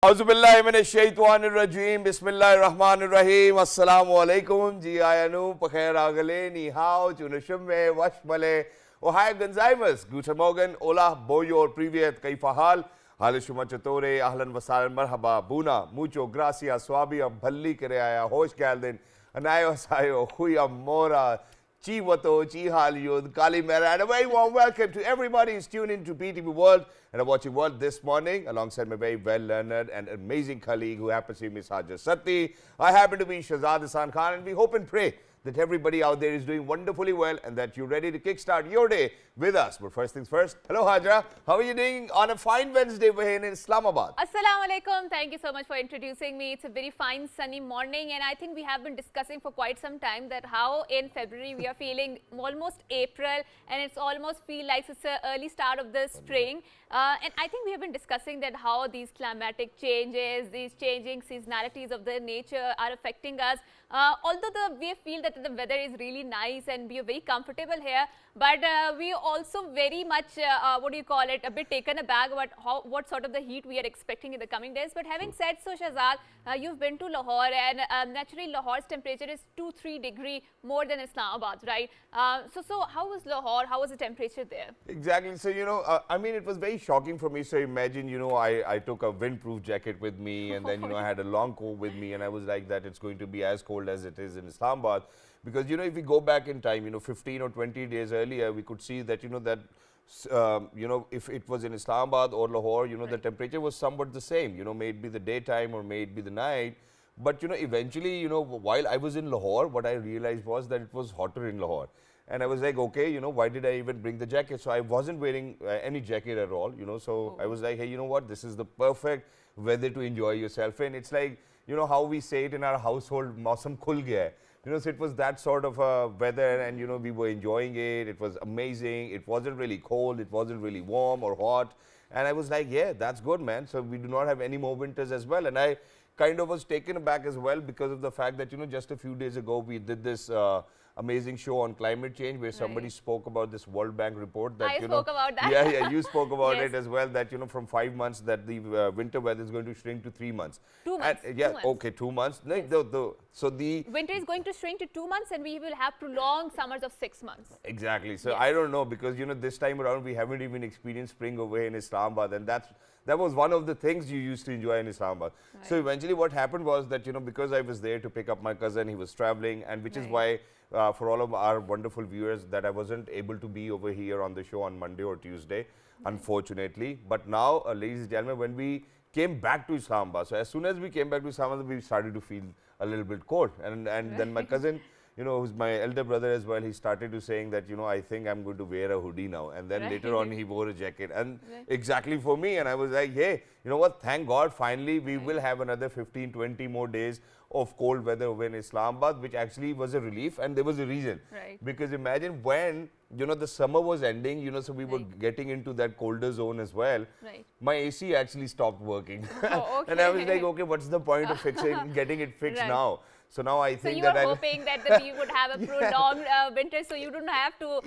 Auzubillahiminashaitanirrajim. Bismillahirrahmanirrahim. Assalamu alaikum. Ji ayanu, pakhair agale, ni hao, chunashumme, washmale, ohai ganzaimas, guten morgen, ola, boyor, privyet, kaifa hal, halishuma chatore, ahlan wasalan, marhaba, buna, mucho, gracias, swabi, bhalli kare aaya, hosh geldin, anayo sayo, huya mora, Chiwato, Chihaliud, Kalimera, and a very warm welcome to everybody who's tuned in to PTV World and are watching World this morning alongside my very well-learned and amazing colleague who happens to be Miss Hajar Satti. I happen to be Shahzad Hassan Khan, and we hope and pray that everybody out there is doing wonderfully well and that you're ready to kickstart your day with us. But first things first, hello Hajra, how are you doing on a fine Wednesday here in Islamabad? Assalamu alaikum. Thank you so much for introducing me. It's a very fine sunny morning, and I think we have been discussing for quite some time that how in February we are feeling almost April, and it's almost feel like it's an early start of the spring. And I think we have been discussing that how these climatic changes, these changing seasonalities of the nature are affecting us. Although we feel that the weather is really nice and we are very comfortable here, but we also very much, a bit taken aback about what sort of the heat we are expecting in the coming days. But having said so, Shahzad, you've been to Lahore, and naturally Lahore's temperature is 2-3 degrees more than Islamabad, right? So how was Lahore? How was the temperature there? Exactly. So, I mean, it was very shocking for me. So imagine, I took a windproof jacket with me, and then, I had a long coat with me, and I was like that it's going to be as cold as it is in Islamabad. Because, if we go back in time, 15 or 20 days earlier, we could see that, if it was in Islamabad or Lahore, the temperature was somewhat the same, may it be the daytime or may it be the night. But, eventually, while I was in Lahore, what I realized was that it was hotter in Lahore. And I was like, okay, why did I even bring the jacket? So I wasn't wearing any jacket at all, so I was like, hey, you know what, this is the perfect weather to enjoy yourself in. It's like, how we say it in our household, mausam khul gaya hai. So it was that sort of weather, and we were enjoying it. It was amazing. It wasn't really cold. It wasn't really warm or hot. And I was like, yeah, that's good, man. So we do not have any more winters as well. And I kind of was taken aback as well because of the fact that, just a few days ago, we did this amazing show on climate change where somebody spoke about this World Bank report that, I spoke about that. Yeah, you spoke about it as well, that, from 5 months that the winter weather is going to shrink to 3 months. 2 months. And, yeah, 2 months. okay, 2 months. No, Yes. So the winter is going to shrink to 2 months, and we will have prolonged summers of 6 months. Exactly. So I don't know, because, this time around we haven't even experienced spring over here in Islamabad, and that was one of the things you used to enjoy in Islamabad. Right. So eventually what happened was that, because I was there to pick up my cousin, he was traveling, and which is why for all of our wonderful viewers that I wasn't able to be over here on the show on Monday or Tuesday, unfortunately. But now, ladies and gentlemen, when we came back to Islamabad, so as soon as we came back to Islamabad, we started to feel a little bit cold. And then my cousin, who's my elder brother as well, he started to saying that, I think I'm going to wear a hoodie now. And then later on, he wore a jacket. And exactly for me. And I was like, hey, you know what? Thank God, finally, we will have another 15, 20 more days of cold weather over in Islamabad, which actually was a relief. And there was a reason. Right. Because imagine when, the summer was ending, so we were getting into that colder zone as well. Right. My AC actually stopped working. Oh, okay. And I was like, okay, what's the point of getting it fixed now? So now I think that... So you were hoping that we would have a prolonged winter, so you don't have to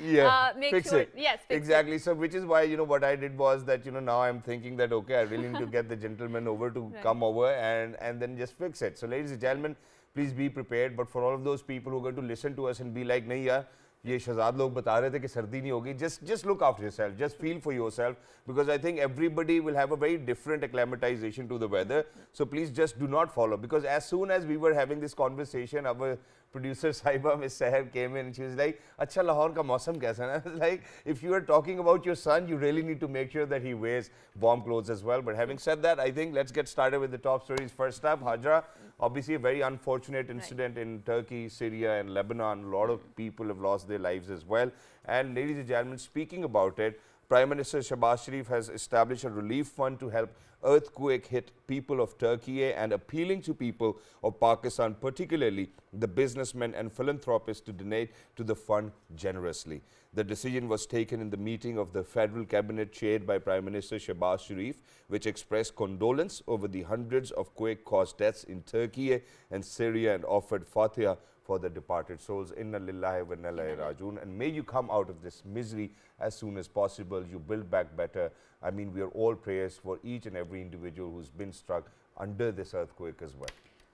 make fix sure... It. Yes, fix exactly. It. So which is why, what I did was that, now I'm thinking that, okay, I really need to get the gentleman over to come over and then just fix it. So ladies and gentlemen, please be prepared. But for all of those people who are going to listen to us and be like, nahi yaar, ये शहजाद लोग बता रहे थे कि सर्दी नहीं होगी, just look after yourself, just feel for yourself, because I think everybody will have a very different acclimatization to the weather. So please just do not follow, because as soon as we were having this conversation, our producer Saiba, Miss Sahab, came in and she was like, अच्छा लाहौर का मौसम कैसा है? I was like, if you are talking about your son, you really need to make sure that he wears warm clothes as well. But having said that, I think let's get started with the top stories. First up, Hajra, obviously a very unfortunate incident in Turkey, Syria and Lebanon. A lot of people have lost their lives as well. And ladies and gentlemen, speaking about it, Prime Minister Shahbaz Sharif has established a relief fund to help earthquake-hit people of Turkey and appealing to people of Pakistan, particularly the businessmen and philanthropists, to donate to the fund generously. The decision was taken in the meeting of the Federal Cabinet chaired by Prime Minister Shahbaz Sharif, which expressed condolence over the hundreds of quake-caused deaths in Turkey and Syria and offered Fatiha for the departed souls. Inna lillahi wa inna ilaihi rajiun. And may you come out of this misery as soon as possible. You build back better. I mean, we are all prayers for each and every individual who's been struck under this earthquake as well.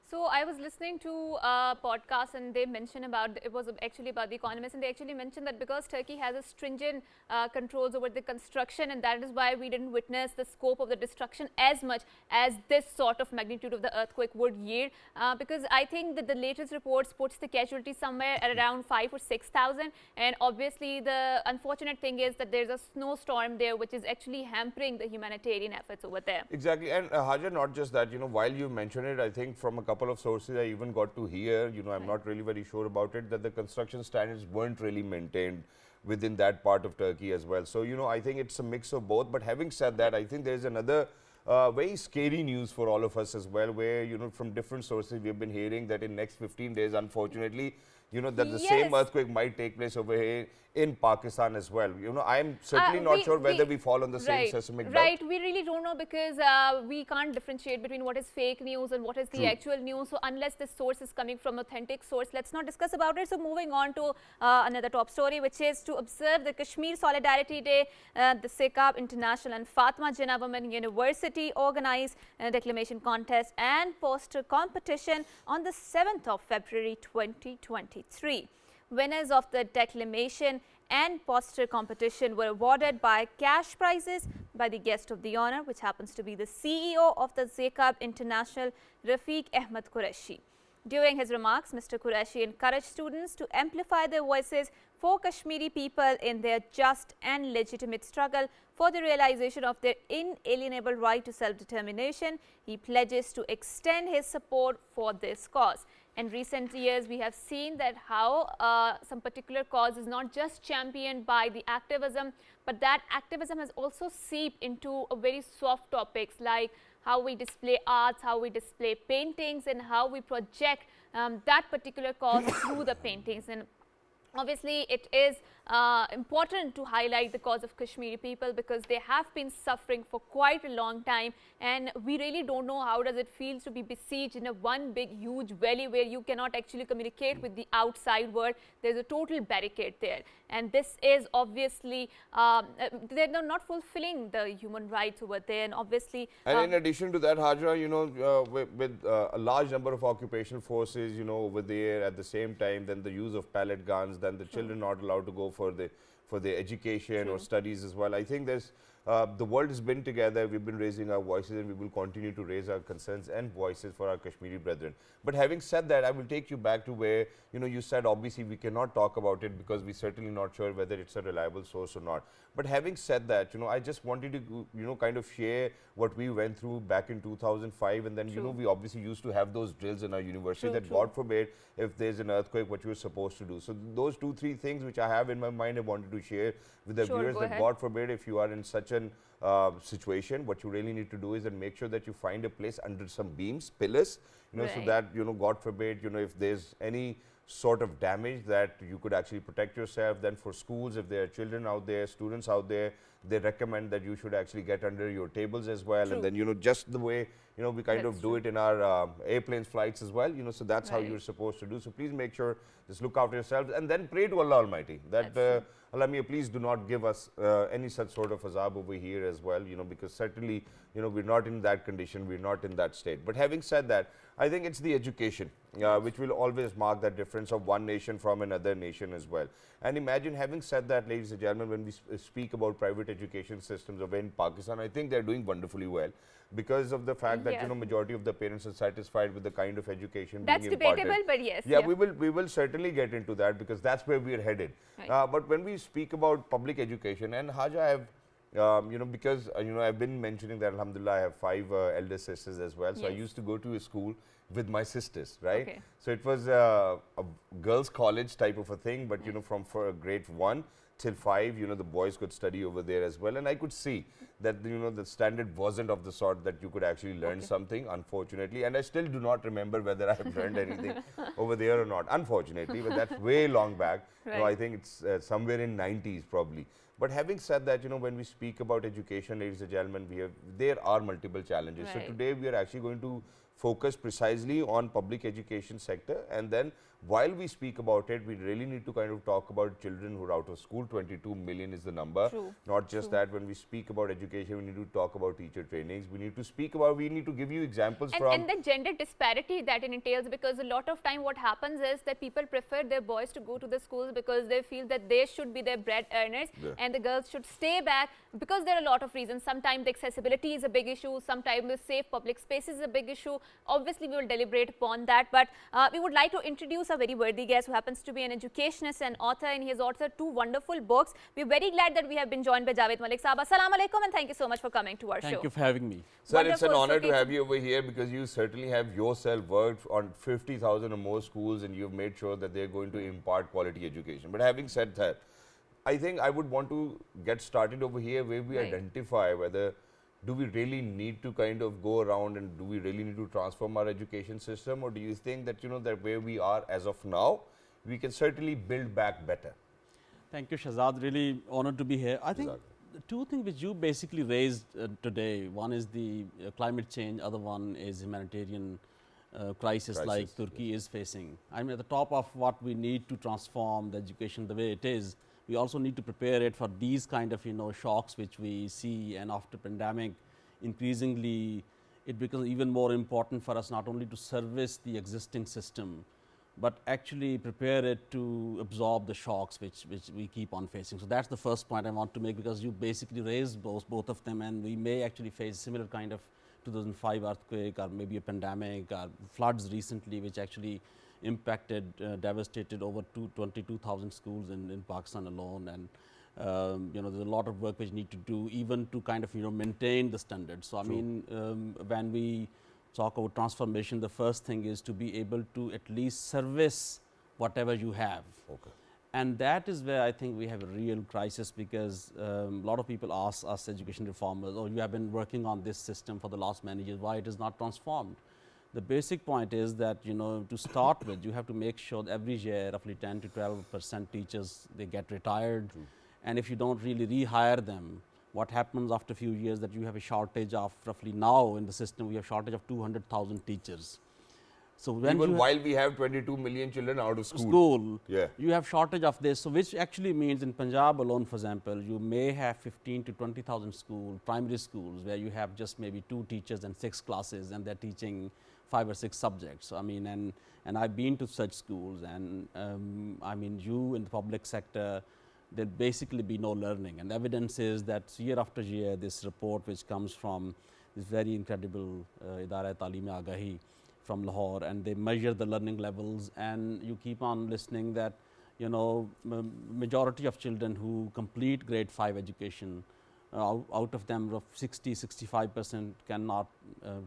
So I was listening to a podcast and they mentioned about, it was actually about the economists, and they actually mentioned that because Turkey has a stringent controls over the construction, and that is why we didn't witness the scope of the destruction as much as this sort of magnitude of the earthquake would yield. Because I think that the latest reports puts the casualties somewhere at around 5 or 6,000, and obviously the unfortunate thing is that there's a snowstorm there which is actually hampering the humanitarian efforts over there. Exactly, and Hajar, not just that, while you mentioned it, I think from a couple of sources I even got to hear, I'm not really very sure about it, that the construction standards weren't really maintained within that part of Turkey as well. So, I think it's a mix of both. But having said that, I think there's another very scary news for all of us as well, where, from different sources we've been hearing that in next 15 days, unfortunately, that the same earthquake might take place over here in Pakistan as well. I'm certainly not sure whether we fall on the same seismic belt. Right, we really don't know, because we can't differentiate between what is fake news and what is the actual news. So unless this source is coming from authentic source, let's not discuss about it. So moving on to another top story, which is to observe the Kashmir Solidarity Day. The Sekab International and Fatma Jinnah Women University organized a declamation contest and poster competition on the 7th of February 2023. Winners of the declamation and poster competition were awarded by cash prizes by the guest of the honor, which happens to be the CEO of the Sekab International, Rafiq Ahmed Qureshi. During his remarks, Mr. Qureshi encouraged students to amplify their voices for Kashmiri people in their just and legitimate struggle for the realization of their inalienable right to self-determination. He pledges to extend his support for this cause. In recent years, we have seen that how some particular cause is not just championed by the activism, but that activism has also seeped into a very soft topics like how we display arts, how we display paintings, and how we project that particular cause through the paintings. And obviously, it is important to highlight the cause of Kashmiri people, because they have been suffering for quite a long time, and we really don't know how does it feel to be besieged in a one big huge valley where you cannot actually communicate with the outside world. There's a total barricade there, and this is obviously they're not fulfilling the human rights over there, and obviously in addition to that, Hajra, with a large number of occupational forces over there at the same time, then the use of pellet guns, then the children not allowed to go for the education or studies as well. I think there's the world has been together, we've been raising our voices, and we will continue to raise our concerns and voices for our Kashmiri brethren. But having said that, I will take you back to where, you said obviously we cannot talk about it because we're certainly not sure whether it's a reliable source or not. But having said that, I just wanted to, kind of share what we went through back in 2005. And then, we obviously used to have those drills in our university that God forbid if there's an earthquake, what you're supposed to do. So those 2-3 things which I have in my mind, I wanted to share with the viewers that God forbid if you are in such an situation, what you really need to do is then make sure that you find a place under some beams, pillars, so that, God forbid, if there's any sort of damage that you could actually protect yourself. Then for schools, if there are children out there, students out there, they recommend that you should actually get under your tables as well. And then, just the way, we kind of do it in our airplanes flights as well, so that's how you're supposed to do. So please make sure, just look after yourselves and then pray to Allah Almighty that Allah Mia, please do not give us any such sort of azab over here as well, because certainly, we're not in that condition, we're not in that state. But having said that, I think it's the education which will always mark that difference of one nation from another nation as well. And imagine, having said that, ladies and gentlemen, when we speak about private education systems over in Pakistan, I think they're doing wonderfully well because of the fact that, majority of the parents are satisfied with the kind of education that's being imparted. debatable, but yes. We will certainly get into that because that's where we are headed. But when we speak about public education, and Haja, I have because I've been mentioning that alhamdulillah I have 5 elder sisters as well. So I used to go to a school with my sisters, right? Okay. So it was a girls' college type of a thing, but from for grade 1 till 5, the boys could study over there as well. And I could see that, the standard wasn't of the sort that you could actually learn something, unfortunately. And I still do not remember whether I have learned anything over there or not, unfortunately. But that's way long back. I think it's somewhere in 90s probably. But having said that, when we speak about education, ladies and gentlemen, there are multiple challenges. So today we are actually going to focus precisely on public education sector, and then while we speak about it, we really need to kind of talk about children who are out of school. 22 million is the number. True. Not just that, when we speak about education, we need to talk about teacher trainings. We need to speak about, we need to give you examples from. And the gender disparity that it entails, because a lot of time what happens is that people prefer their boys to go to the schools because they feel that they should be their bread earners, and the girls should stay back, because there are a lot of reasons. Sometimes the accessibility is a big issue, sometimes the safe public space is a big issue. Obviously, we will deliberate upon that, but we would like to introduce a very worthy guest who happens to be an educationist and author, and he has authored 2 wonderful books. We're very glad that we have been joined by Javed Malik Saab. Assalamu alaikum, and thank you so much for coming to our show. Thank you for having me. Sir, it's an Wonderful. honor to have you over here, because you certainly have yourself worked on 50,000 or more schools, and you've made sure that they're going to impart quality education. But having said that, I think I would want to get started over here where we identify whether do we really need to kind of go around and do we really need to transform our education system, or do you think that, you know, that where we are as of now, we can certainly build back better? Thank you, Shahzad. Really honored to be here. I think the 2 things which you basically raised today, one is the climate change, other one is humanitarian crisis like Turkey is facing. I mean, at the top of what we need to transform the education the way it is, we also need to prepare it for these kind of, you know, shocks which we see, and after pandemic, increasingly it becomes even more important for us not only to service the existing system, but actually prepare it to absorb the shocks which we keep on facing. So that's the first point I want to make, because you basically raised both of them, and we may actually face similar kind of 2005 earthquake, or maybe a pandemic, or floods recently, which actually impacted, devastated over 22,000 schools in Pakistan alone. And you know, there's a lot of work which need to do even to kind of, you know, maintain the standards. So I mean, when we talk about transformation, the first thing is to be able to at least service whatever you have. Okay. And that is where I think we have a real crisis, because a lot of people ask us education reformers, oh, you have been working on this system for the last many years, why it is not transformed? The basic point is that, you know, to start with, you have to make sure that every year roughly 10 to 12% teachers, they get retired. And if you don't really rehire them, what happens after a few years, that you have a shortage of roughly, now in the system we have shortage of 200,000 teachers. So when even while we have 22 million children out of school, yeah, you have shortage of this. So which actually means in Punjab alone, for example, you may have 15 to 20,000 primary schools where you have just maybe 2 teachers and 6 classes, and they're teaching 5 or 6 subjects. So, I mean, and I've been to such schools, and I mean, you in the public sector, there'll basically be no learning. And the evidence is that year after year, this report which comes from this very incredible Idara Talim Agahi from Lahore, and they measure the learning levels, and you keep on listening that, you know, majority of children who complete grade 5 education, out of them 60-65% cannot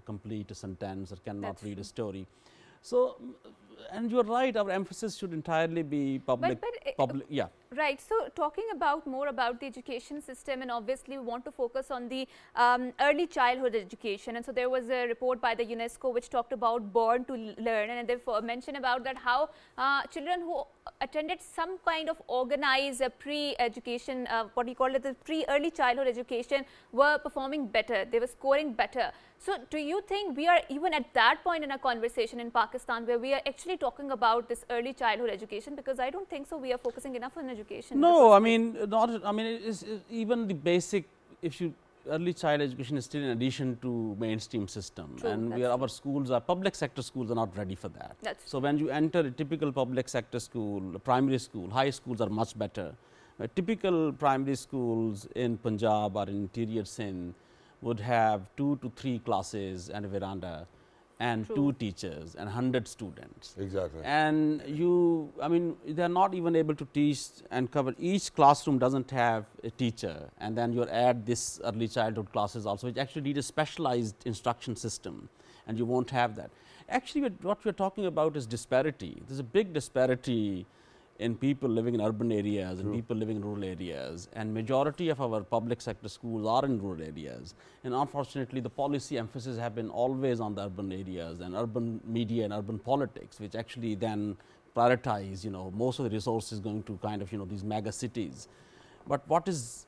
complete a sentence or cannot read a story. So, and you're right, our emphasis should entirely be public, yeah. Right. So, talking about more about the education system, and obviously we want to focus on the early childhood education. And so there was a report by the UNESCO which talked about born to learn, and they mentioned about that how children who attended some kind of organized pre-education, what we call it, the pre-early childhood education, were performing better. They were scoring better. So, do you think we are even at that point in a conversation in Pakistan where we are actually talking about this early childhood education? Because I don't think so we are focusing enough on education. No, I mean, not, I mean, it is even the basic, if you, early child education is still in addition to mainstream system. True, and our schools are, public sector schools are not ready for that. So when you enter a typical public sector school, primary school, high schools are much better. Typical primary schools in Punjab or in interior Sindh would have 2 to 3 classes and a veranda, and 2 teachers and 100 students. Exactly. And you, I mean, they are not even able to teach and cover. Each classroom doesn't have a teacher, and then you add this early childhood classes also, which actually need a specialized instruction system, and you won't have that. Actually, what we're talking about is disparity. There's a big disparity in people living in urban areas and people living in rural areas, and majority of our public sector schools are in rural areas. And unfortunately, the policy emphasis have been always on the urban areas and urban media and urban politics, which actually then prioritize, you know, most of the resources going to kind of, you know, these mega cities. But what is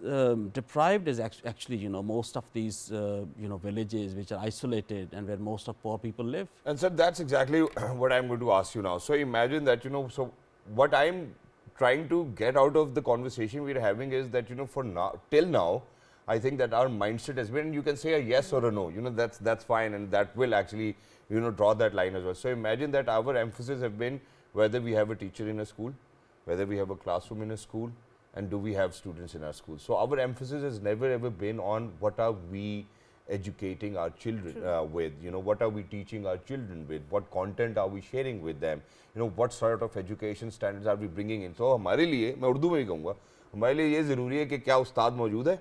deprived is actually, you know, most of these, you know, villages which are isolated and where most of poor people live. And so that's exactly what I'm going to ask you now. So imagine that, you know, so what I'm trying to get out of the conversation we're having is that, you know, for now, till now, I think that our mindset has been, you can say a yes or a no, you know, that's fine, and that will actually, you know, draw that line as well. So imagine that our emphasis have been whether we have a teacher in a school, whether we have a classroom in a school, and do we have students in our school. So our emphasis has never ever been on what are we educating our children with, you know, what are we teaching our children with, what content are we sharing with them, you know, what sort of education standards are we bringing in. So हमारे लिए, मैं उर्दू में ही कहूँगा, हमारे लिए ये ज़रूरी है कि क्या उस्ताद मौजूद है,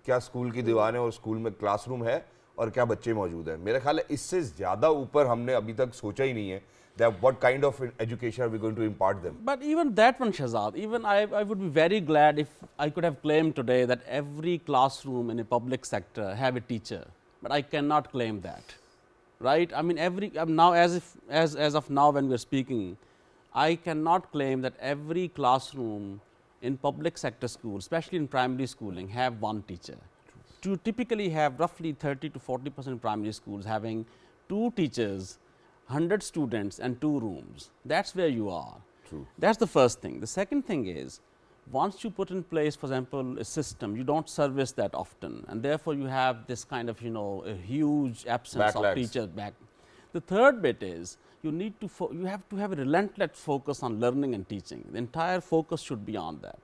क्या स्कूल की दीवारें और स्कूल में क्लासरूम है, और क्या बच्चे मौजूद हैं. मेरा ख्याल है इससे ज़्यादा ऊपर हमने अभी तक सोचा ही नहीं है that what kind of education are we going to impart them. But even that one, Shahzad, even I would be very glad if I could have claimed today that every classroom in a public sector have a teacher, but I cannot claim that, right? I mean, now as of now when we are speaking, I cannot claim that every classroom in public sector schools, especially in primary schooling, have one teacher. To typically have roughly 30 to 40% primary schools having 2 teachers, 100 students and 2 rooms. That's where you are. True. That's the first thing. The second thing is, once you put in place, for example, a system, you don't service that often, and therefore you have this kind of, you know, a huge absence of teachers back. The third bit is, you have to have a relentless focus on learning and teaching. The entire focus should be on that.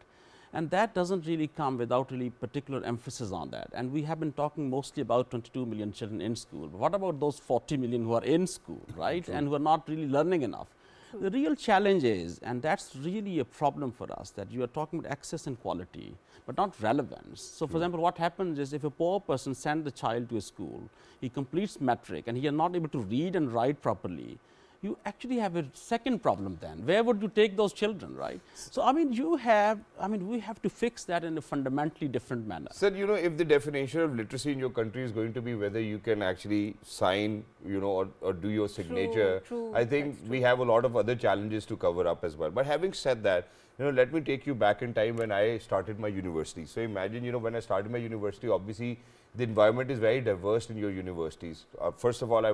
And that doesn't really come without really particular emphasis on that. And we have been talking mostly about 22 million children in school. But what about those 40 million who are in school, right? True. And who are not really learning enough? True. The real challenge is, and that's really a problem for us, that you are talking about access and quality, but not relevance. So, for example, what happens is if a poor person sends the child to a school, he completes metric and he is not able to read and write properly, you actually have a second problem then. Where would you take those children, right? So, I mean, we have to fix that in a fundamentally different manner. Sir, you know, if the definition of literacy in your country is going to be whether you can actually sign, you know, or do your signature, true, I think we have a lot of other challenges to cover up as well. But having said that, you know, let me take you back in time when I started my university. So imagine, you know, when I started my university, obviously the environment is very diverse in your universities. First of all,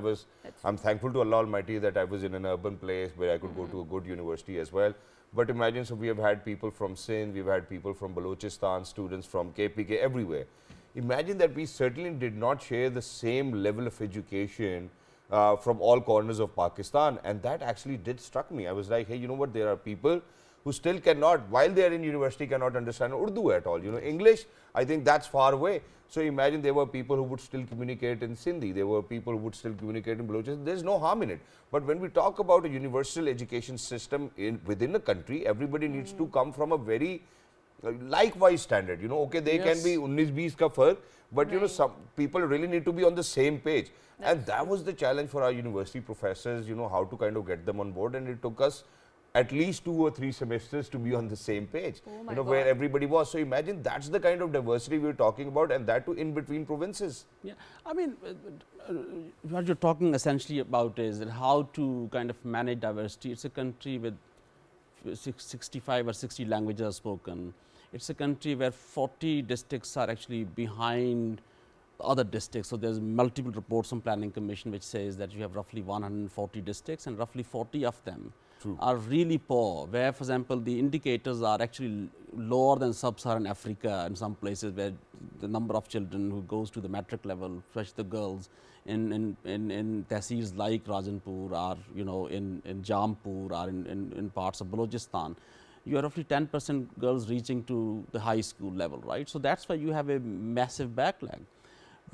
I'm thankful to Allah Almighty that I was in an urban place where I could go to a good university as well. But imagine, so we have had people from Sindh, we've had people from Balochistan, students from KPK, everywhere. Imagine that we certainly did not share the same level of education from all corners of Pakistan, and that actually did struck me. I was like, hey, you know what, there are people who still cannot, while they are in university, cannot understand Urdu at all. You know, English, I think that's far away. So imagine there were people who would still communicate in Sindhi, there were people who would still communicate in Balochistan. There's no harm in it. But when we talk about a universal education system within a country, everybody needs to come from a very likewise standard. You know, okay, they can be 19-20 ka fark, but you know, some people really need to be on the same page. And that was the challenge for our university professors, you know, how to kind of get them on board. And it took us at least 2 or 3 semesters to be on the same page, you know, where everybody was. So imagine that's the kind of diversity we're talking about, and that too in between provinces. Yeah, I mean, what you're talking essentially about is that how to kind of manage diversity. It's a country with 65 or 60 languages are spoken. It's a country where 40 districts are actually behind other districts. So there's multiple reports from Planning Commission which says that you have roughly 140 districts and roughly 40 of them are really poor, where, for example, the indicators are actually lower than sub-Saharan Africa in some places, where the number of children who goes to the metric level, especially the girls, in tehsils like Rajanpur or, you know, in Jampur or in parts of Balochistan, you are roughly 10% girls reaching to the high school level, right? So that's why you have a massive backlog.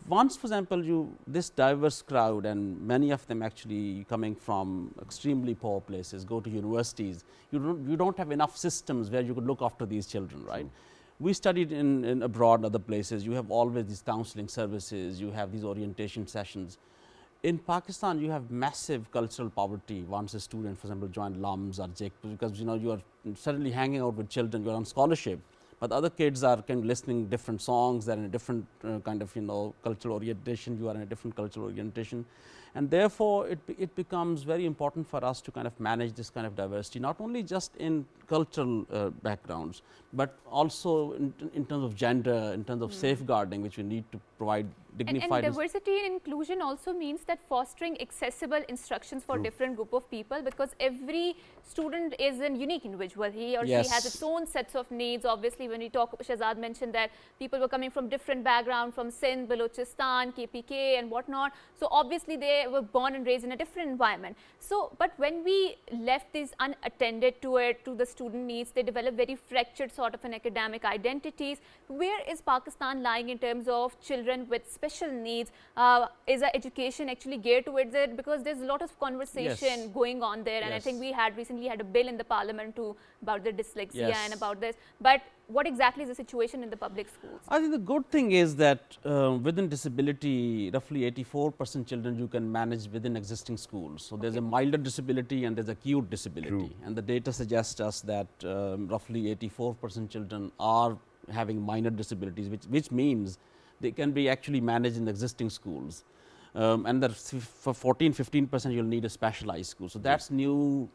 Once, for example, this diverse crowd, and many of them actually coming from extremely poor places, go to universities, you don't have enough systems where you could look after these children, right? We studied in abroad, other places, you have always these counseling services, you have these orientation sessions. In Pakistan, you have massive cultural poverty once a student, for example, joined LUMS or JIC, because, you know, you are suddenly hanging out with children, you are on scholarship, but other kids are kind of listening different songs, they're in a different kind of cultural orientation, you are in a different cultural orientation. And therefore, it becomes very important for us to kind of manage this kind of diversity, not only just in cultural backgrounds, but also in terms of gender, in terms of safeguarding, which we need to provide dignified. And diversity and inclusion also means that fostering accessible instructions for different group of people, because every student is a unique individual. He or she has its own sets of needs. Obviously, when we talk, Shahzad mentioned that people were coming from different backgrounds, from Sindh, Balochistan, KPK and whatnot. So obviously they were born and raised in a different environment. So, but when we left these unattended to the student needs, they develop very fractured sort of an academic identities. Where is Pakistan lying in terms of children with special needs? Is our education actually geared towards it? Because there's a lot of conversation going on there, and I think we had recently had a bill in the parliament about the dyslexia and about this. But what exactly is the situation in the public schools? I think the good thing is that within disability, roughly 84% children you can manage within existing schools. So there's a milder disability and there's acute disability, and the data suggests us that roughly 84% children are having minor disabilities, which means they can be actually managed in the existing schools. And that for 14-15% you'll need a specialized school. So that's new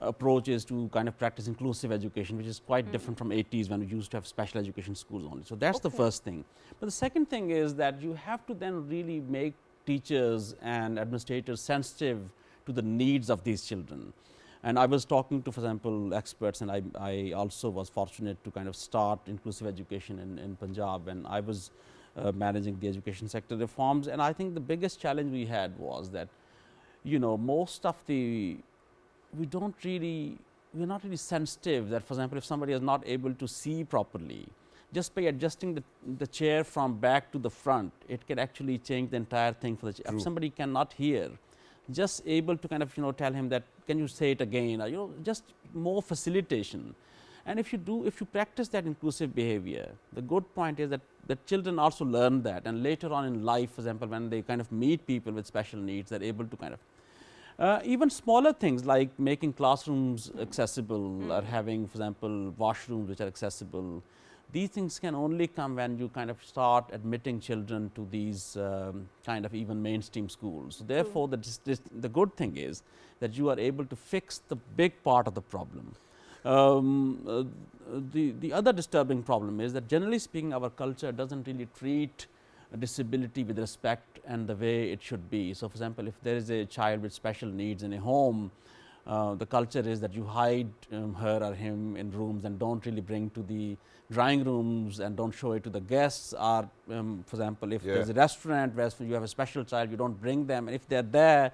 approach is to kind of practice inclusive education, which is quite different from 80s when we used to have special education schools only. So that's the first thing. But the second thing is that you have to then really make teachers and administrators sensitive to the needs of these children. And I was talking to, for example, experts, and I also was fortunate to kind of start inclusive education in Punjab, and I was managing the education sector reforms. And I think the biggest challenge we had was that, most of we're not really sensitive that, for example, if somebody is not able to see properly, just by adjusting the chair from back to the front, it can actually change the entire thing for the chair. If somebody cannot hear, just able to kind of, tell him that, can you say it again, or, just more facilitation. And if you practice that inclusive behavior, the good point is that the children also learn that, and later on in life, for example, when they kind of meet people with special needs, they're able to kind of even smaller things like making classrooms accessible or having, for example, washrooms which are accessible. These things can only come when you kind of start admitting children to these kind of even mainstream schools. So therefore, the good thing is that you are able to fix the big part of the problem. The other disturbing problem is that, generally speaking, our culture doesn't really treat disability with respect and the way it should be. So, for example, if there is a child with special needs in a home, the culture is that you hide her or him in rooms and don't really bring to the drawing rooms and don't show it to the guests. Or, for example, if there's a restaurant where you have a special child, you don't bring them, and if they're there,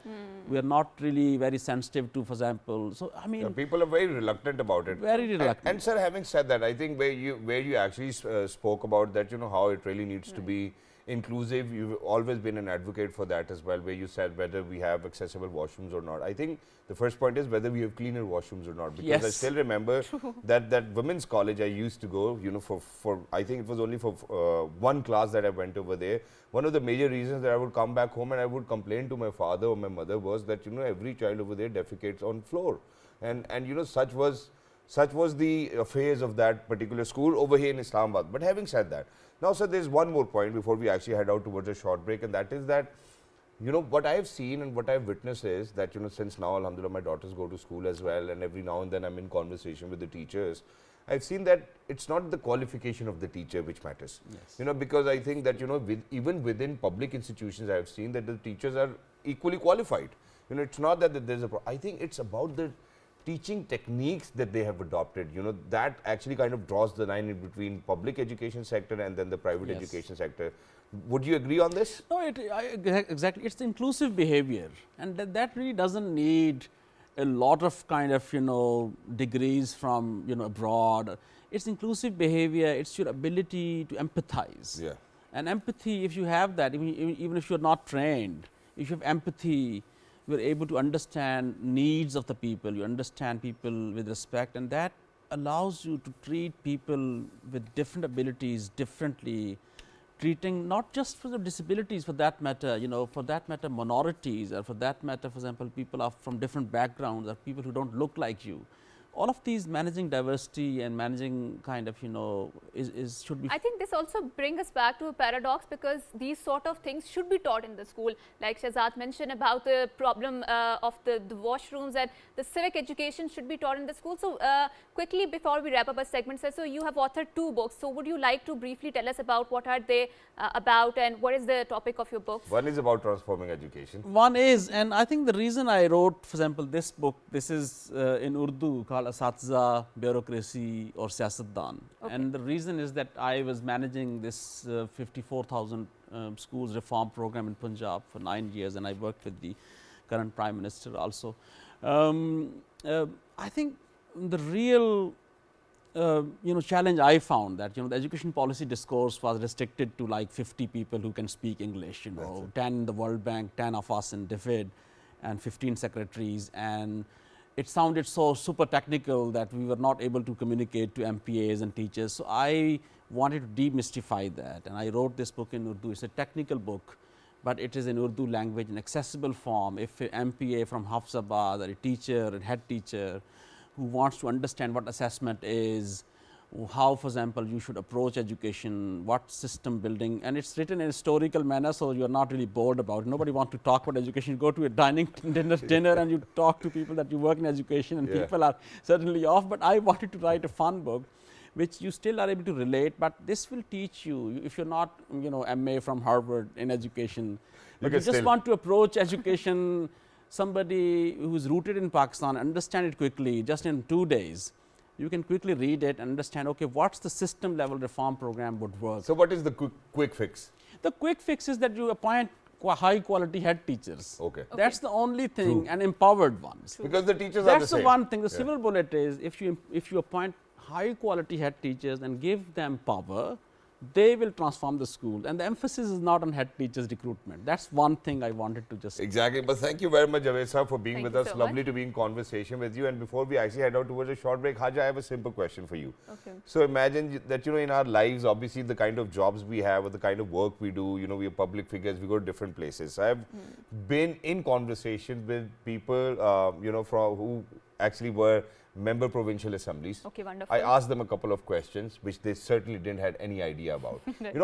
we are not really very sensitive to, for example. So, I mean, people are very reluctant about it. Very reluctant. And sir, having said that, I think where you actually spoke about that, how it really needs to be inclusive. You've always been an advocate for that as well, where you said whether we have accessible washrooms or not. I think the first point is whether we have cleaner washrooms or not, because I still remember that women's college I used to go, for I think it was only for one class that I went over there. One of the major reasons that I would come back home and I would complain to my father or my mother was that, every child over there defecates on floor, and such was the affairs of that particular school over here in Islamabad. But having said that, now, sir, there's one more point before we actually head out towards a short break, and that is that, what I have seen and what I've witnessed is that, since now, alhamdulillah, my daughters go to school as well, and every now and then I'm in conversation with the teachers. I've seen that it's not the qualification of the teacher which matters. Because I think that, even within public institutions, I've seen that the teachers are equally qualified. It's not that there's I think it's about the teaching techniques that they have adopted, that actually kind of draws the line in between public education sector and then the private education sector. Would you agree on this? No, exactly. It's the inclusive behavior, and that really doesn't need a lot of kind of, degrees from, abroad. It's inclusive behavior. It's your ability to empathize. Yeah. And empathy, if you have that, even if you're not trained, if you have empathy, you are able to understand needs of the people, you understand people with respect, and that allows you to treat people with different abilities differently, treating not just for the disabilities, for that matter, for that matter minorities, or for that matter, for example, people are from different backgrounds, or people who don't look like you. all of these managing diversity and managing kind of, you know, should be. I think this also brings us back to a paradox, because these sort of things should be taught in the school. Like Shahzad mentioned about the problem of the washrooms, and the civic education should be taught in the school. So quickly before we wrap up our segment, sir, so you have authored 2 books. So would you like to briefly tell us about what are they about, and what is the topic of your books? One is about transforming education. One is, and I think the reason I wrote, for example, this book, this is in Urdu called Asatza, Bureaucracy or Siyasatdan. Okay. And the reason is that I was managing this 54,000 schools reform program in Punjab for 9 years, and I worked with the current Prime Minister also. I think the real challenge I found that, the education policy discourse was restricted to like 50 people who can speak English, 10 in the World Bank, 10 of us in DFID, and 15 secretaries, and it sounded so super technical that we were not able to communicate to MPAs and teachers. So I wanted to demystify that, and I wrote this book in Urdu. It's a technical book, but it is in Urdu language in accessible form. If an MPA from Hafsabad or a teacher, a head teacher who wants to understand what assessment is, how, for example, you should approach education, what system building, and it's written in a historical manner, so you are not really bored about it. Nobody wants to talk about education. You go to a dinner and you talk to people that you work in education, and people are certainly off. But I wanted to write a fun book, which you still are able to relate, but this will teach you, if you're not, MA from Harvard in education, but you just want to approach education, somebody who's rooted in Pakistan, understand it quickly, just in 2 days. You can quickly read it and understand, okay, what's the system level reform program would work. So what is the quick fix? The quick fix is that you appoint high quality head teachers. Okay. That's the only thing, and empowered ones. Because the teachers are That's the same. the one thing. The silver bullet is if you appoint high quality head teachers and give them power, they will transform the school, and the emphasis is not on head teachers recruitment. That's one thing I wanted to just exactly. But thank you very much, Javed sir, for being Thank with you us. so Lovely much. to be in conversation with you. And before we actually head out towards a short break, Haja, I have a simple question for you. Okay. So imagine that, in our lives, obviously the kind of jobs we have or the kind of work we do, we are public figures, we go to different places. I've been in conversations with people, from who actually were member provincial assemblies. Okay, wonderful. I asked them a couple of questions which they certainly didn't have any idea about.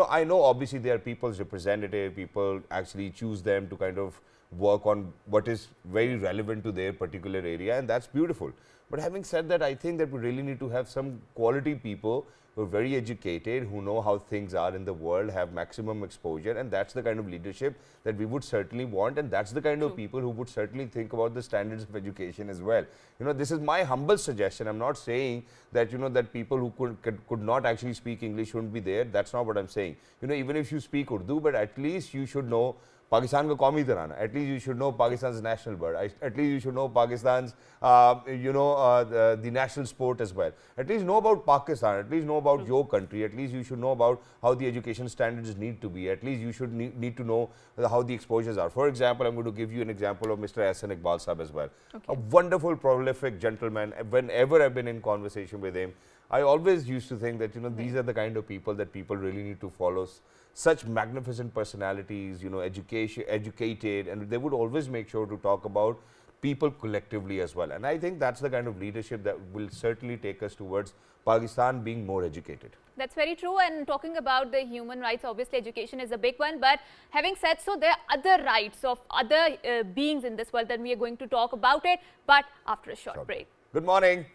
I know obviously they are people's representative, people actually choose them to kind of work on what is very relevant to their particular area, and that's beautiful. But having said that, I think that we really need to have some quality people who are very educated, who know how things are in the world, have maximum exposure, and that's the kind of leadership that we would certainly want, and that's the kind of people who would certainly think about the standards of education as well. This is my humble suggestion. I'm not saying that, that people who could not actually speak English shouldn't be there. That's not what I'm saying. Even if you speak Urdu, but at least you should know Pakistan ka qawmi tarana. At least you should know Pakistan's national bird. At least you should know Pakistan's, the national sport as well. At least know about Pakistan. At least know about your country. At least you should know about how the education standards need to be. At least you should need to know how the exposures are. For example, I'm going to give you an example of Mr. Ahsan Iqbal Sahab as well. Okay. A wonderful, prolific gentleman. Whenever I've been in conversation with him, I always used to think that, these are the kind of people that people really need to follow. Such magnificent personalities, educated, and they would always make sure to talk about people collectively as well. And I think that's the kind of leadership that will certainly take us towards Pakistan being more educated. That's very true. And talking about the human rights, obviously education is a big one. But having said so, there are other rights of other beings in this world, that we are going to talk about it, but after a short break. Good morning.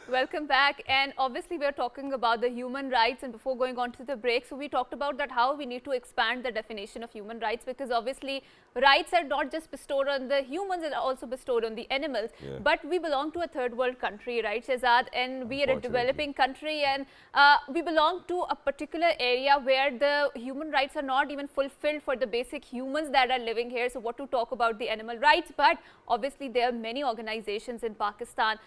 Welcome back, and obviously we are talking about the human rights, and before going on to the break, so we talked about that how we need to expand the definition of human rights, because obviously rights are not just bestowed on the humans, they are also bestowed on the animals. But we belong to a third world country, right, Shahzad, and we are a developing country, and we belong to a particular area where the human rights are not even fulfilled for the basic humans that are living here. So what to talk about the animal rights, but obviously there are many organizations in Pakistan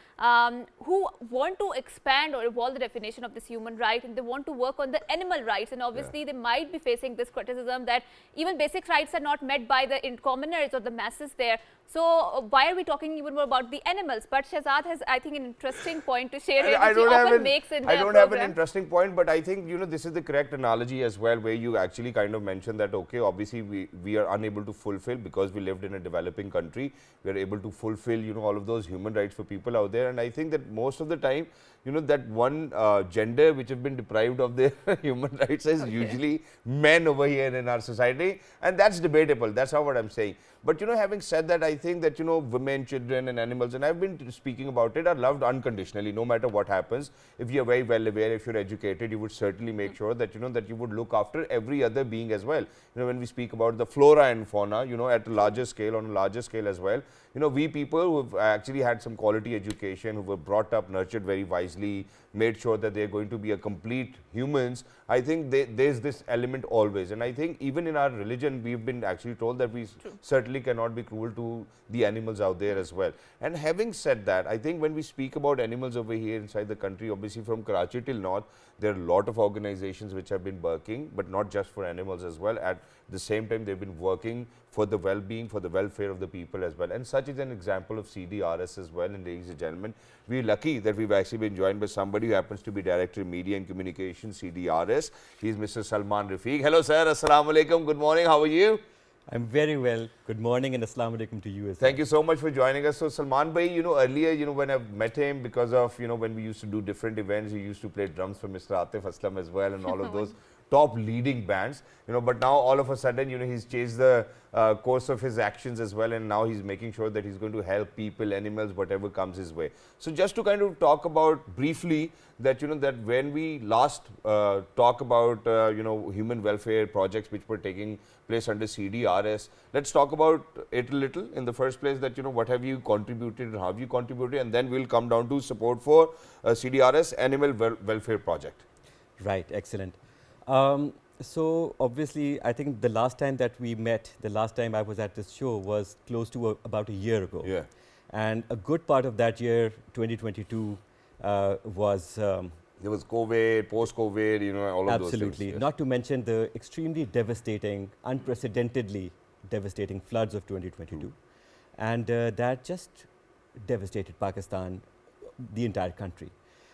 who want to expand or evolve the definition of this human right, and they want to work on the animal rights, and obviously they might be facing this criticism that even basic rights are not met by the commoners or the masses there. So why are we talking even more about the animals? But Shahzad has, I think, an interesting point to share here, which he often makes in the I don't program. have an interesting point, but I think, you know, this is the correct analogy as well, where you actually kind of mentioned that, okay, obviously we are unable to fulfill, because we lived in a developing country, we are able to fulfill, you know, all of those human rights for people out there. And I think that most of the time, you know, that one gender which have been deprived of their human rights is usually men over here in our society, and that's debatable. That's not what I'm saying. But, you know, having said that, I think that, you know, women, children and animals, and I've been speaking about it, are loved unconditionally, no matter what happens. If you're very well aware, if you're educated, you would certainly make sure that, you know, that you would look after every other being as well. You know, when we speak about the flora and fauna, you know, at a larger scale, on a larger scale as well, you know, we people who've actually had some quality education, who were brought up, nurtured very wisely, made sure that they're going to be a complete humans, I think there's this element always. And I think even in our religion, we've been actually told that we certainly cannot be cruel to the animals out there as well. And having said that, I think when we speak about animals over here inside the country, obviously from Karachi till north, there are a lot of organizations which have been working, but not just for animals as well. At the same time, they've been working for the well-being, for the welfare of the people as well. And such is an example of CDRS as well. And ladies and gentlemen, we're lucky that we've actually been joined by somebody who happens to be Director of Media and Communications, CDRS. He's Mr. Salman Rafiq. Hello, sir. Assalamu alaikum. Good morning. How are you? I'm very well. Good morning and assalamu alaikum to you as well. Thank you so much for joining us. So Salman bhai, you know, earlier, you know, when I met him, because of, you know, when we used to do different events, he used to play drums for Mr. Atif Aslam as well, and all of those top leading bands, you know, but now all of a sudden, you know, he's changed the course of his actions as well, and now he's making sure that he's going to help people, animals, whatever comes his way. So just to kind of talk about briefly that, you know, that when we last talk about, you know, human welfare projects which were taking place under CDRS, let's talk about it a little in the first place, that, you know, what have you contributed and how have you contributed, and then we'll come down to support for CDRS Animal Welfare Project. Right, excellent. So obviously, I think the last time that we met, the last time I was at this show was close to about a year ago. Yeah. And a good part of that year, 2022, was... there was COVID, post-COVID, you know, all of those things. Absolutely. Not to mention the extremely devastating, unprecedentedly devastating floods of 2022. And that just devastated Pakistan, the entire country.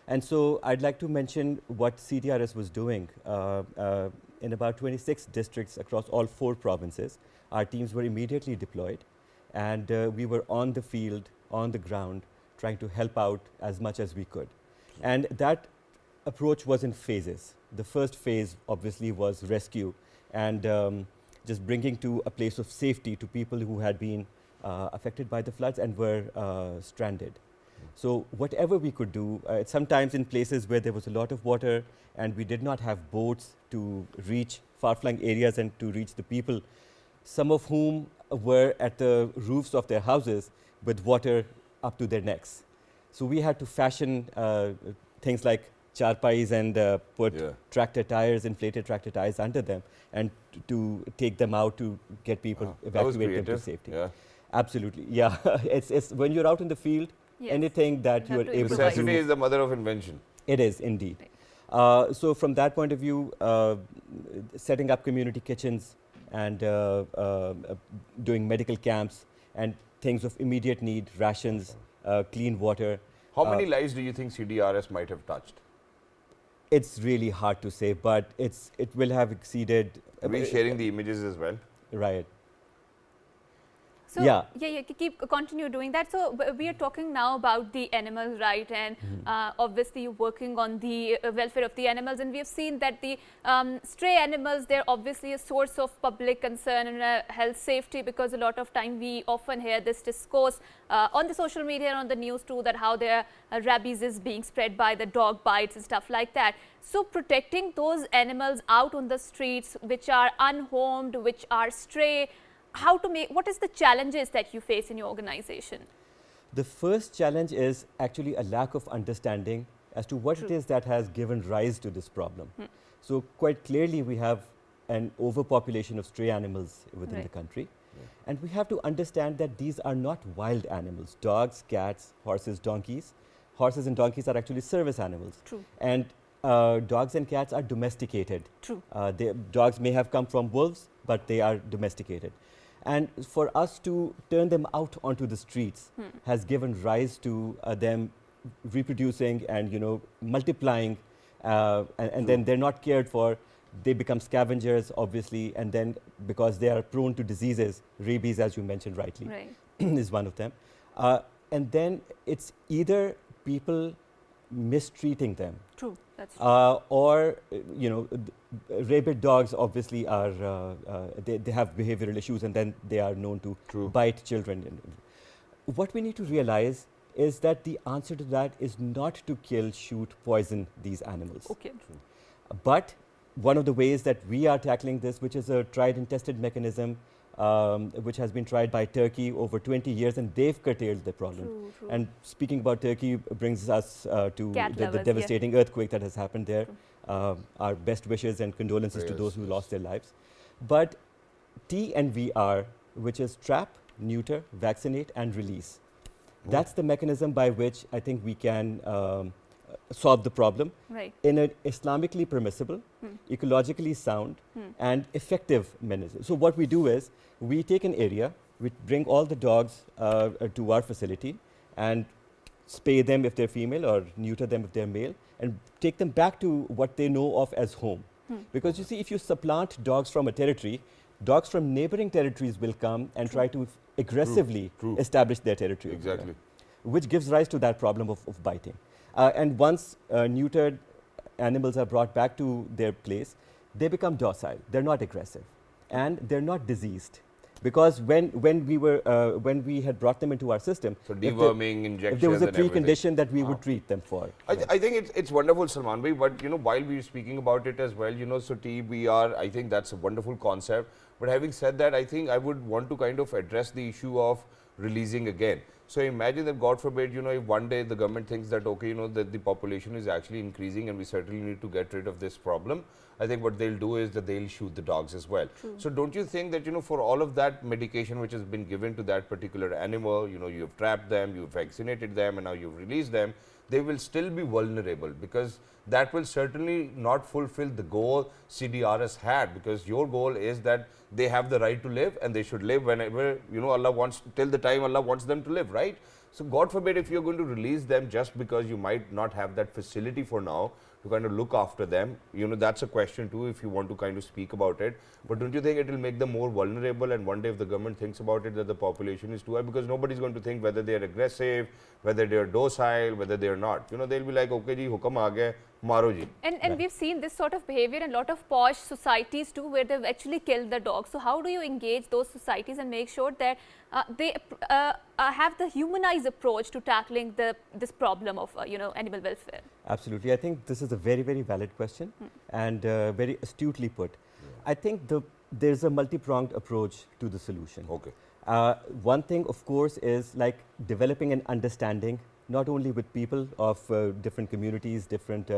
And so I'd like to mention what CDRS was doing in about 26 districts across all 4 provinces. Our teams were immediately deployed, and we were on the field, on the ground, trying to help out as much as we could. And that approach was in phases. The first phase obviously was rescue and just bringing to a place of safety to people who had been affected by the floods and were stranded. So whatever we could do, sometimes in places where there was a lot of water and we did not have boats to reach far-flung areas and to reach the people, some of whom were at the roofs of their houses with water up to their necks. So we had to fashion things like charpais and put tractor tires, inflated tractor tires under them, and to take them out to get people, evacuate them to safety. Yeah. Absolutely, yeah. It's when you're out in the field, anything that you are able to do. Necessity is the mother of invention. It is indeed. So from that point of view, setting up community kitchens and doing medical camps and things of immediate need, rations, clean water. How many lives do you think CDRS might have touched? It's really hard to say, but it will have exceeded. Are we sharing the images as well? Right. So continue doing that. So we are talking now about the animals, right? And obviously you're working on the welfare of the animals, and we have seen that the stray animals, they're obviously a source of public concern and health safety, because a lot of time we often hear this discourse on the social media and on the news too, that how their rabies is being spread by the dog bites and stuff like that. So protecting those animals out on the streets which are unhomed, which are stray, what is the challenges that you face in your organization? The first challenge is actually a lack of understanding as to what it is that has given rise to this problem. So quite clearly we have an overpopulation of stray animals within the country. And we have to understand that these are not wild animals. Dogs, cats, horses, donkeys horses and donkeys are actually service animals. True. And dogs and cats are domesticated. True. Dogs may have come from wolves, but they are domesticated. And for us to turn them out onto the streets has given rise to them reproducing and, you know, multiplying, and then they're not cared for. They become scavengers, obviously, and then because they are prone to diseases, rabies, as you mentioned rightly, is one of them. And then it's either people mistreating them. True, that's true. Or, you know, rabid dogs obviously are, they have behavioral issues, and then they are known to bite children. What we need to realize is that the answer to that is not to kill, shoot, poison these animals. Okay. But one of the ways that we are tackling this, which is a tried and tested mechanism, which has been tried by Turkey over 20 years, and they've curtailed the problem. True. And speaking about Turkey brings us to the Cat devastating earthquake that has happened there. Our best wishes and condolences to those who lost their lives. But TNVR, which is trap, neuter, vaccinate, and release. That's the mechanism by which I think we can solve the problem in an Islamically permissible, ecologically sound, and effective mechanism. So what we do is we take an area, we bring all the dogs to our facility and spay them if they're female or neuter them if they're male, and take them back to what they know of as home. Because you see, if you supplant dogs from a territory, dogs from neighboring territories will come and try to aggressively establish their territory. Exactly. Which gives rise to that problem of biting. And once neutered animals are brought back to their place, they become docile. They're not aggressive, and they're not diseased. Because when we had brought them into our system, so deworming, injections, if there was a precondition that we would treat them for. I think it's wonderful, Salman bhai, but you know, while we were speaking about it as well, you know, so TBR, I think that's a wonderful concept. But having said that, I think I would want to kind of address the issue of releasing again. So imagine that, God forbid, you know, if one day the government thinks that, okay, you know, that the population is actually increasing and we certainly need to get rid of this problem, I think what they'll do is that they'll shoot the dogs as well. So don't you think that, you know, for all of that medication which has been given to that particular animal, you know, you've trapped them, you've vaccinated them, and now you've released them, they will still be vulnerable, because that will certainly not fulfill the goal CDR has had, because your goal is that they have the right to live and they should live whenever, you know, Allah wants, till the time Allah wants them to live, right? So God forbid if you're going to release them just because you might not have that facility for now to kind of look after them, you know, that's a question too if you want to kind of speak about it. But don't you think it will make them more vulnerable, and one day if the government thinks about it that the population is too high, because nobody's going to think whether they are aggressive, whether they are docile, whether they are not. You know, they'll be like, okay ji, hukam aa gaya, maro ji. And we've seen this sort of behavior in a lot of posh societies too, where they've actually killed the dogs. So how do you engage those societies and make sure that they have the humanized approach to tackling this problem of you know, animal welfare? Absolutely. I think this is a very, very valid question and very astutely put. I think there's a multi-pronged approach to the solution. Okay. One thing, of course, is like developing an understanding, not only with people of different communities, different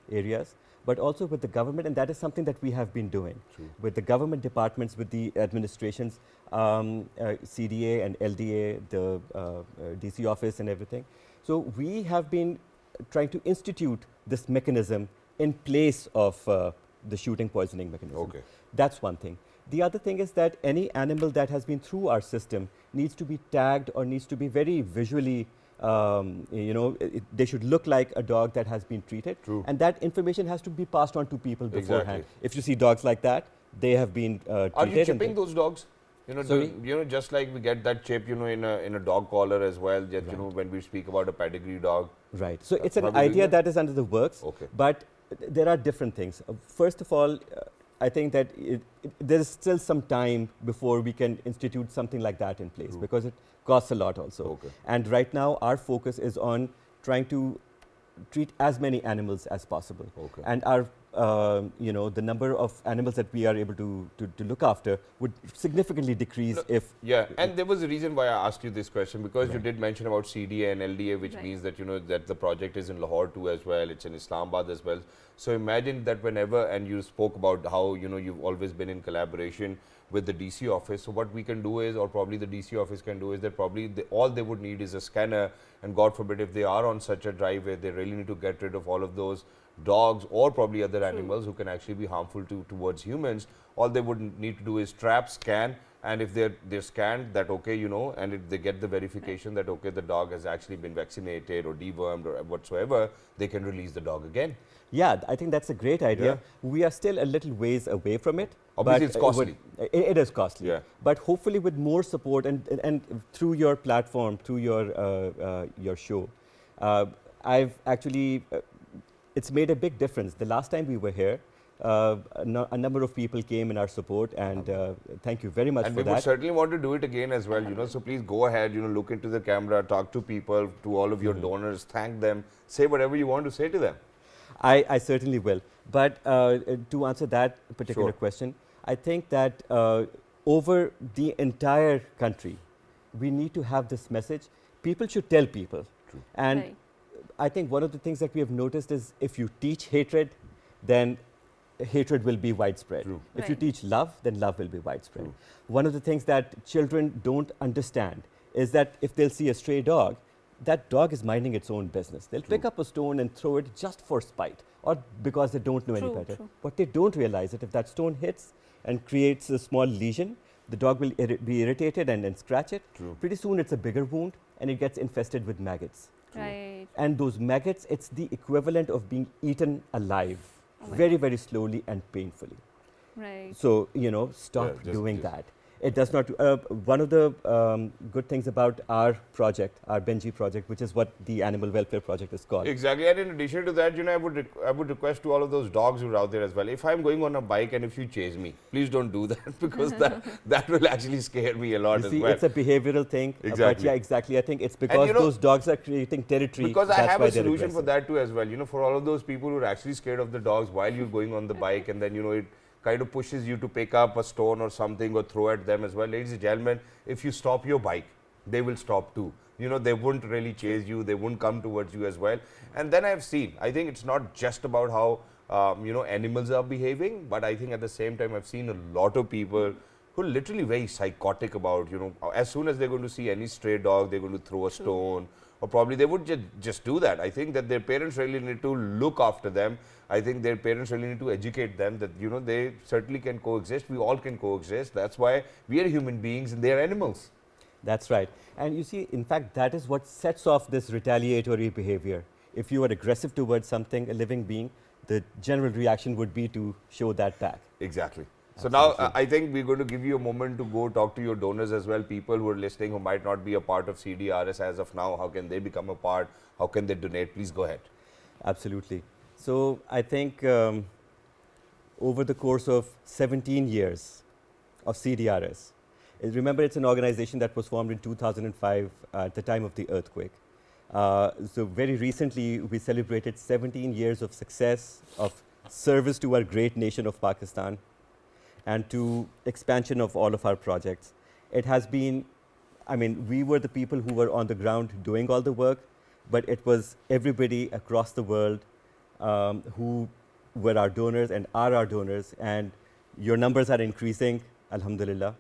areas, but also with the government, and that is something that we have been doing with the government departments, with the administrations, CDA and LDA, the DC office and everything. So we have been trying to institute this mechanism in place of the shooting poisoning mechanism. Okay. That's one thing. The other thing is that any animal that has been through our system needs to be tagged or needs to be very visually, you know, they should look like a dog that has been treated. And that information has to be passed on to people beforehand. If you see dogs like that, they have been treated. Are you chipping those dogs? You know, you know, just like we get that chip, you know, in a dog collar as well, just, you know, when we speak about a pedigree dog. Right. So it's an idea that is under the works. Okay. But there are different things. First of all, I think that there is still some time before we can institute something like that in place, because it costs a lot also. Okay. And right now our focus is on trying to treat as many animals as possible. Okay. And our the number of animals that we are able to look after would significantly decrease if. Yeah, and there was a reason why I asked you this question, because you did mention about CDA and LDA, which means that, that the project is in Lahore too as well, it's in Islamabad as well. So imagine that whenever, and you spoke about how, you've always been in collaboration with the DC office. So what we can do is, or probably the DC office can do, is that probably all they would need is a scanner, and God forbid if they are on such a drive where they really need to get rid of all of those dogs or probably other animals who can actually be harmful towards humans, all they would need to do is trap, scan, and if they're scanned, that okay, and if they get the verification that okay, the dog has actually been vaccinated or dewormed or whatsoever, they can release the dog again. Yeah, I think that's a great idea. Yeah. We are still a little ways away from it. Obviously, it's costly. It is costly. Yeah. But hopefully, with more support and through your platform, through your show, I've actually it's made a big difference. The last time we were here, a number of people came in our support, and thank you very much for that. And we would certainly want to do it again as well, so please go ahead, look into the camera, talk to people, to all of your donors, thank them, say whatever you want to say to them. I certainly will. But to answer that particular question, I think that over the entire country, we need to have this message. People should tell people. True. And I think one of the things that we have noticed is if you teach hatred, then hatred will be widespread. True. If you teach love, then love will be widespread. True. One of the things that children don't understand is that if they'll see a stray dog, that dog is minding its own business. They'll pick up a stone and throw it just for spite or because they don't know any better. But they don't realize that if that stone hits and creates a small lesion, the dog will be irritated and scratch it. True. Pretty soon it's a bigger wound and it gets infested with maggots. Right. And those maggots, it's the equivalent of being eaten alive, very, very slowly and painfully. Right. So, stop doing that. It does not. One of the good things about our project, our Benji project, which is what the Animal Welfare Project is called. Exactly. And in addition to that, I would request to all of those dogs who are out there as well, if I'm going on a bike and if you chase me, please don't do that, because that will actually scare me a lot you as see, well. It's a behavioral thing. Exactly. But yeah, exactly. I think it's because those dogs are creating territory. Because I have a solution for that too as well. For all of those people who are actually scared of the dogs while you're going on the bike, and then, it kind of pushes you to pick up a stone or something or throw at them as well. Ladies and gentlemen, if you stop your bike, they will stop too. They wouldn't really chase you, they wouldn't come towards you as well. And then I've seen, I think it's not just about how, animals are behaving, but I think at the same time I've seen a lot of people who are literally very psychotic about, as soon as they're going to see any stray dog, they're going to throw a stone, or probably they would just do that. I think that their parents really need to look after them. I think their parents really need to educate them that, they certainly can coexist. We all can coexist. That's why we are human beings and they are animals. That's right. And you see, in fact, that is what sets off this retaliatory behavior. If you are aggressive towards something, a living being, the general reaction would be to show that back. Exactly. So now I think we're going to give you a moment to go talk to your donors as well, people who are listening who might not be a part of CDRS as of now. How can they become a part? How can they donate? Please go ahead. Absolutely. So I think over the course of 17 years of CDRS, remember it's an organization that was formed in 2005 at the time of the earthquake. So very recently we celebrated 17 years of success, of service to our great nation of Pakistan, and to expansion of all of our projects. It has been, we were the people who were on the ground doing all the work, but it was everybody across the world who were our donors and are our donors, and your numbers are increasing, alhamdulillah.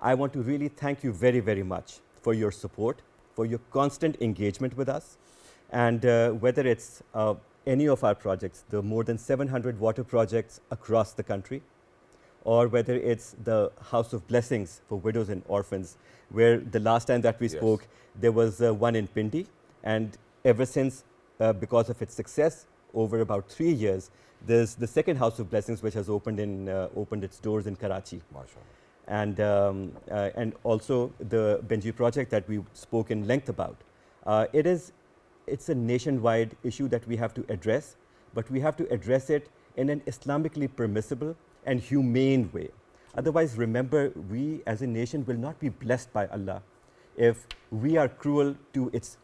I want to really thank you very, very much for your support, for your constant engagement with us, and whether it's any of our projects, the more than 700 water projects across the country, or whether it's the House of Blessings for Widows and Orphans, where the last time that we spoke, there was one in Pindi, and ever since, because of its success, over about 3 years, there's the second House of Blessings, which has opened its doors in Karachi. MashaAllah. And also the Benji project that we spoke in length about. It's a nationwide issue that we have to address, but we have to address it in an Islamically permissible and humane way. Otherwise, remember, we as a nation will not be blessed by Allah if we are cruel to its,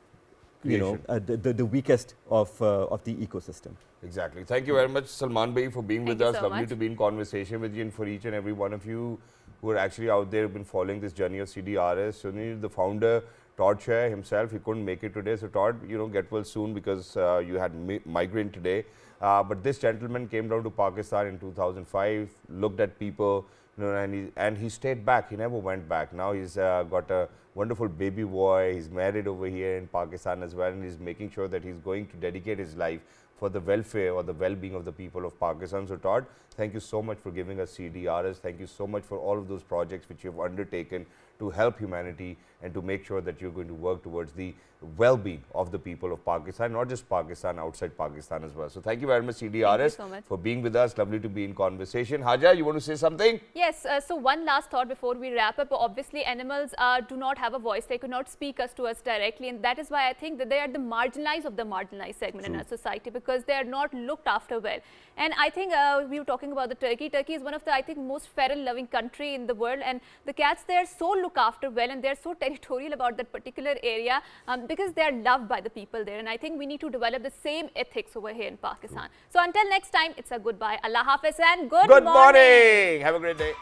the weakest of the ecosystem. Exactly. Thank you very much, Salman Bhai, for being with you us. so Lovely much. to be in conversation with you, and for each and every one of you who are actually out there, been following this journey of CDRS. Sunil, the founder, Todd Shah himself, he couldn't make it today. So Todd, get well soon, because you had migraine today. But this gentleman came down to Pakistan in 2005, looked at people, and he stayed back. He never went back. Now he's got a wonderful baby boy. He's married over here in Pakistan as well, and he's making sure that he's going to dedicate his life for the welfare or the well-being of the people of Pakistan. So Todd, thank you so much for giving us CDRS. Thank you so much for all of those projects which you've undertaken to help humanity and to make sure that you're going to work towards the well-being of the people of Pakistan, not just Pakistan, outside Pakistan as well. So thank you very much, CDRS, so much for being with us. Lovely to be in conversation. Haja, you want to say something? Yes, so one last thought before we wrap up. Obviously, animals do not have a voice. They could not speak to us directly, and that is why I think that they are the marginalized of the marginalized segment in our society, because they are not looked after well. And I think we were talking about the Turkey. Turkey is one of the, I think, most feral-loving country in the world, and the cats there so look after well, and they are so territorial about that particular area because they are loved by the people there. And I think we need to develop the same ethics over here in Pakistan. So until next time, it's a goodbye. Allah Hafiz and good Good morning. morning. Have a great day.